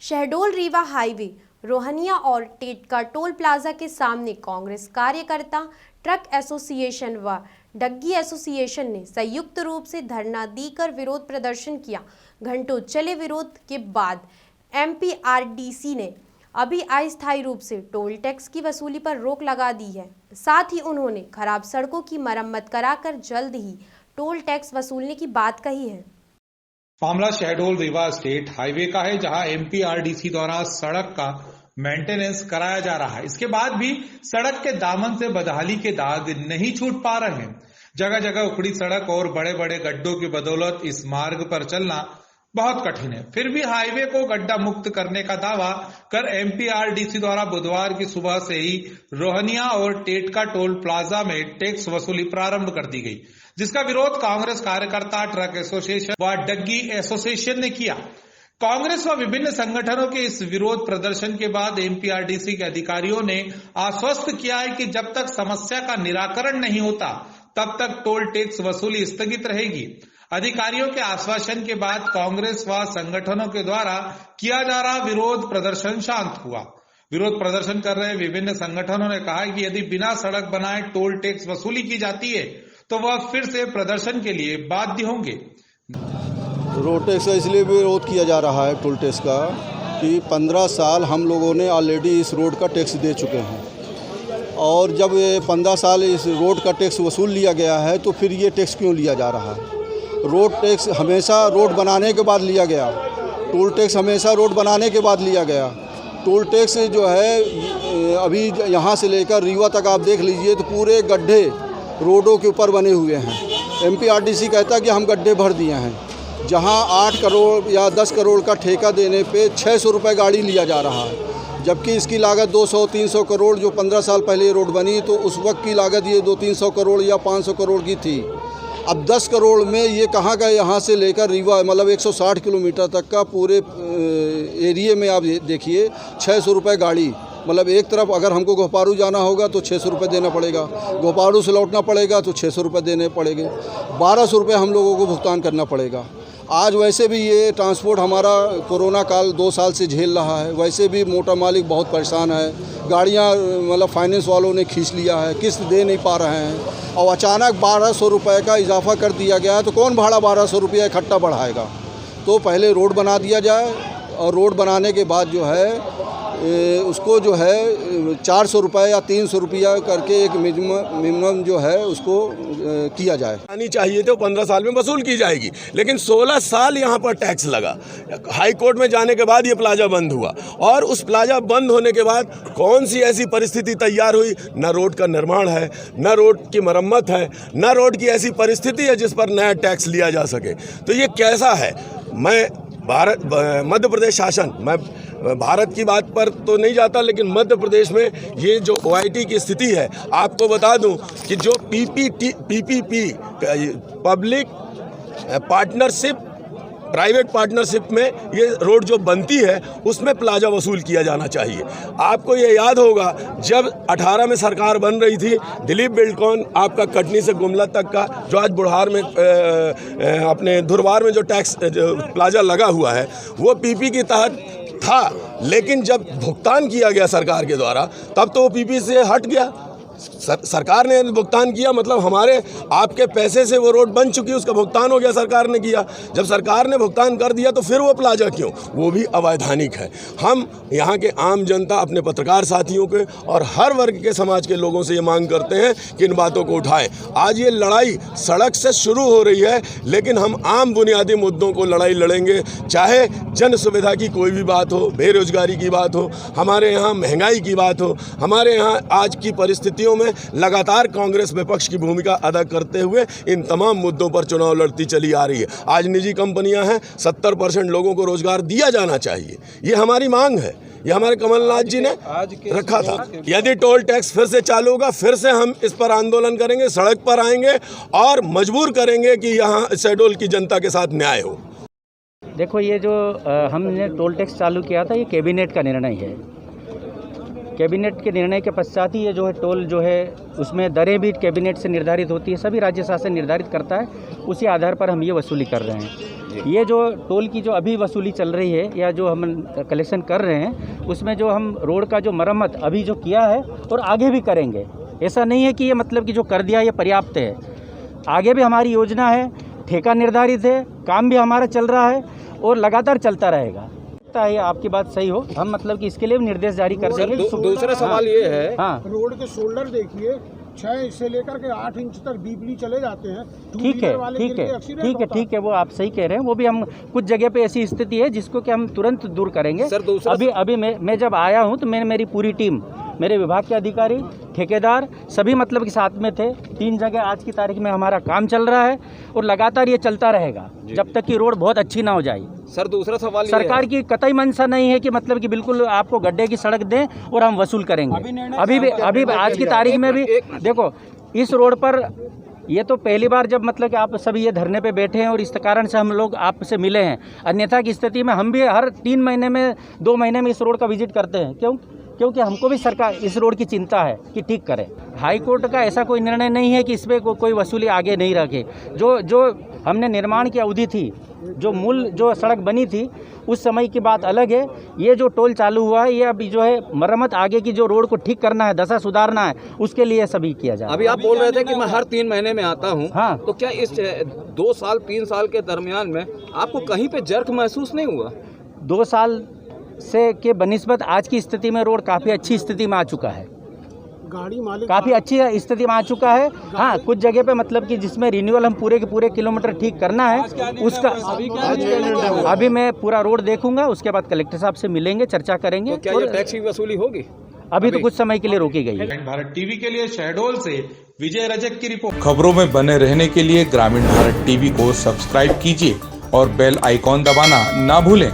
Shahdol Rewa highway Rohania और टेटका toll plaza के सामने कांग्रेस कार्यकर्ता, ट्रक एसोसिएशन व डग्गी एसोसिएशन ने संयुक्त रूप से धरना देकर विरोध प्रदर्शन किया। घंटों चले विरोध के बाद एमपीआरडीसी ने अभी अस्थायी रूप से टोल टैक्स की वसूली पर रोक लगा दी है। साथ ही उन्होंने खराब सड़कों की मरम्मत कराकर जल्द ही टोल टैक्स वसूलने की बात कही है। मामला शहडोल रीवा स्टेट हाईवे का है, जहां एमपीआरडीसी द्वारा सड़क का मेंटेनेंस कराया जा रहा है। इसके बाद भी सड़क के दामन से बदहाली के दाग नहीं छूट पा रहे हैं। जगह जगह उखड़ी सड़क और बड़े बड़े गड्ढों की बदौलत इस मार्ग पर चलना बहुत कठिन है। फिर भी हाईवे को गड्ढा मुक्त करने का दावा कर एमपीआरडीसी द्वारा बुधवार की सुबह से ही रोहनिया और टेटका टोल प्लाजा में टैक्स वसूली प्रारंभ कर दी गई, जिसका विरोध कांग्रेस कार्यकर्ता, ट्रक एसोसिएशन व डग्गी एसोसिएशन ने किया। कांग्रेस व विभिन्न संगठनों के इस विरोध प्रदर्शन के बाद एमपीआरडीसी के अधिकारियों ने आश्वस्त किया है कि जब तक समस्या का निराकरण नहीं होता तब तक टोल टैक्स वसूली स्थगित रहेगी। अधिकारियों के आश्वासन के बाद कांग्रेस व संगठनों के द्वारा किया जा रहा विरोध प्रदर्शन शांत हुआ। विरोध प्रदर्शन कर रहे विभिन्न संगठनों ने कहा कि यदि बिना सड़क बनाए टोल टैक्स वसूली की जाती है तो वह फिर से प्रदर्शन के लिए बाध्य होंगे। रोड टैक्स का इसलिए विरोध किया जा रहा है टोल टैक्स का कि 15 साल हम लोगों ने ऑलरेडी इस रोड का टैक्स दे चुके हैं, और जब ये 15 साल इस रोड का टैक्स वसूल लिया गया है तो फिर ये टैक्स क्यों लिया जा रहा है। रोड टैक्स हमेशा रोड बनाने के बाद लिया गया, टोल टैक्स हमेशा रोड बनाने के बाद लिया गया। टोल टैक्स जो है अभी यहाँ से लेकर रीवा तक आप देख लीजिए तो पूरे गड्ढे रोडों के ऊपर बने हुए हैं। एमपीआरडीसी कहता है कि हम गड्ढे भर दिए हैं, जहां 8 करोड़ या 10 करोड़ का ठेका देने पे 600 रुपये गाड़ी लिया जा रहा है, जबकि इसकी लागत 200-300 करोड़ जो 15 साल पहले ये रोड बनी तो उस वक्त की लागत ये 200-300 करोड़ या 500 करोड़ की थी। अब 10 करोड़ में ये कहाँ का, यहाँ से लेकर रीवा मतलब 160 किलोमीटर तक का पूरे एरिए में आप देखिए 600 रुपये गाड़ी। मतलब एक तरफ अगर हमको गोपारू जाना होगा तो 600 रुपये देना पड़ेगा, गोपारू से लौटना पड़ेगा तो 600 रुपये देने पड़ेंगे, 1200 रुपये हम लोगों को भुगतान करना पड़ेगा। आज वैसे भी ये ट्रांसपोर्ट हमारा कोरोना काल 2 साल से झेल रहा है, वैसे भी मोटर मालिक बहुत परेशान है। गाड़ियाँ मतलब फाइनेंस वालों ने खींच लिया है, किस्त दे नहीं पा रहे हैं, और अचानक 1200 रुपये का इजाफा कर दिया गया है तो कौन भाड़ा 1200 रुपये इकट्ठा बढ़ाएगा। तो पहले रोड बना दिया जाए, और रोड बनाने के बाद जो है उसको जो है 400 रुपये या 300 रुपया करके एक मिनिमम जो है उसको किया जाए। आनी चाहिए तो 15 साल में वसूल की जाएगी, लेकिन 16 साल यहाँ पर टैक्स लगा। हाई कोर्ट में जाने के बाद ये प्लाजा बंद हुआ, और उस प्लाजा बंद होने के बाद कौन सी ऐसी परिस्थिति तैयार हुई, न रोड का निर्माण है, न रोड की मरम्मत है, न रोड की ऐसी परिस्थिति है जिस पर नया टैक्स लिया जा सके। तो ये कैसा है। मध्य प्रदेश शासन, मैं भारत की बात पर तो नहीं जाता, लेकिन मध्य प्रदेश में ये जो ओआईटी की स्थिति है, आपको बता दूं कि जो PPP public partnership private partnership में ये रोड जो बनती है उसमें प्लाजा वसूल किया जाना चाहिए। आपको ये याद होगा जब 18 में सरकार बन रही थी, दिलीप बिल्डकॉन आपका कटनी से गुमला तक का जो आज बुढ़ार में अपने धुरवार में जो टैक्स प्लाजा लगा हुआ है वो पीपी के तहत था, लेकिन जब भुगतान किया गया सरकार के द्वारा तब तो वो पीपी से हट गया। सरकार ने भुगतान किया, मतलब हमारे आपके पैसे से वो रोड बन चुकी, उसका भुगतान हो गया, सरकार ने किया। जब सरकार ने भुगतान कर दिया तो फिर वो प्लाजा क्यों, वो भी अवैधानिक है। हम यहाँ के आम जनता, अपने पत्रकार साथियों के और हर वर्ग के समाज के लोगों से ये मांग करते हैं कि इन बातों को उठाएं। आज ये लड़ाई सड़क से शुरू हो रही है, लेकिन हम आम बुनियादी मुद्दों को लड़ाई लड़ेंगे, चाहे जन सुविधा की कोई भी बात हो, बेरोजगारी की बात हो, हमारे यहाँ महंगाई की बात हो। हमारे यहाँ आज की परिस्थितियों में लगातार कांग्रेस विपक्ष की भूमिका अदा करते हुए इन तमाम मुद्दों पर चुनाव लड़ती चली आ रही है। आज निजी कंपनियां हैं, 70% लोगों को रोजगार दिया जाना चाहिए, ये हमारी मांग है। ये हमारे कमलनाथ जी ने रखा था। यदि टोल टैक्स फिर से चालू होगा, फिर से हम इस पर आंदोलन करेंगे, सड़क पर आएंगे और मजबूर करेंगे कि यहाँ शहडोल की जनता के साथ न्याय हो। देखो, ये जो हमने टोल टैक्स चालू किया था ये कैबिनेट का निर्णय है। कैबिनेट के निर्णय के पश्चात ही ये जो है टोल जो है उसमें दरें भी कैबिनेट से निर्धारित होती है, सभी राज्य शासन निर्धारित करता है, उसी आधार पर हम ये वसूली कर रहे हैं। ये जो टोल की जो अभी वसूली चल रही है या जो हम कलेक्शन कर रहे हैं, उसमें जो हम रोड का जो मरम्मत अभी जो किया है और आगे भी करेंगे। ऐसा नहीं है कि ये मतलब कि जो कर दिया ये पर्याप्त है, आगे भी हमारी योजना है, ठेका निर्धारित है, काम भी हमारा चल रहा है और लगातार चलता रहेगा। है आपकी बात सही हो, हम मतलब कि इसके लिए भी निर्देश जारी कर देंगे। दूसरा सवाल ये है, हाँ, रोड के शोल्डर देखिए 6 से लेकर के 8 इंच तक डीपली चले जाते हैं। ठीक है, वो आप सही कह रहे हैं। वो भी हम कुछ जगह पे ऐसी स्थिति है जिसको कि हम तुरंत दूर करेंगे। सर, दूसरा अभी मैं जब आया हूँ तो मेरी पूरी टीम, मेरे विभाग के अधिकारी, ठेकेदार सभी मतलब के साथ में थे। 3 जगह आज की तारीख में हमारा काम चल रहा है और लगातार ये चलता रहेगा जब तक कि रोड बहुत अच्छी ना हो जाए। सर, दूसरा सवाल सरकार की कतई मंशा नहीं है कि मतलब कि बिल्कुल आपको गड्ढे की सड़क दें और हम वसूल करेंगे। अभी आज की तारीख में भी देखो, इस रोड पर ये तो पहली बार जब मतलब कि आप सभी ये धरने पे बैठे हैं और इस कारण से हम लोग आपसे मिले हैं। अन्यथा की स्थिति में हम भी हर 3 महीने में 2 महीने में इस रोड का विजिट करते हैं। क्योंकि हमको भी सरकार इस रोड की चिंता है कि ठीक करें। हाई कोर्ट का ऐसा कोई निर्णय नहीं है कि इस पर कोई वसूली आगे नहीं रखे। जो हमने निर्माण की अवधि थी, जो सड़क बनी थी, उस समय की बात अलग है। ये जो टोल चालू हुआ है, ये अभी जो है मरम्मत आगे की जो रोड को ठीक करना है, दशा सुधारना है, उसके लिए सभी किया जाए। अभी आप बोल रहे थे कि मैं हर 3 महीने में आता हूँ। हाँ, तो क्या इस 2 साल 3 साल के दरमियान में आपको कहीं पे जर्क महसूस नहीं हुआ? 2 साल से के बनिस्बत आज की स्थिति में रोड काफ़ी अच्छी स्थिति में आ चुका है। गाड़ी मालिक काफ़ी अच्छी स्थिति में आ चुका है। हाँ, कुछ जगह पे मतलब कि जिसमें रिन्यूअल हम पूरे के पूरे किलोमीटर ठीक करना है, उसका अभी मैं पूरा रोड देखूंगा। उसके बाद कलेक्टर साहब से मिलेंगे, चर्चा करेंगे। तो क्या ये टैक्स की वसूली होगी? अभी तो कुछ समय के लिए रोकी गई है। भारत टीवी के लिए शहडोल से विजय रजक की रिपोर्ट। खबरों में बने रहने के लिए ग्रामीण भारत टीवी को सब्सक्राइब कीजिए और बेल आइकॉन दबाना ना भूलें।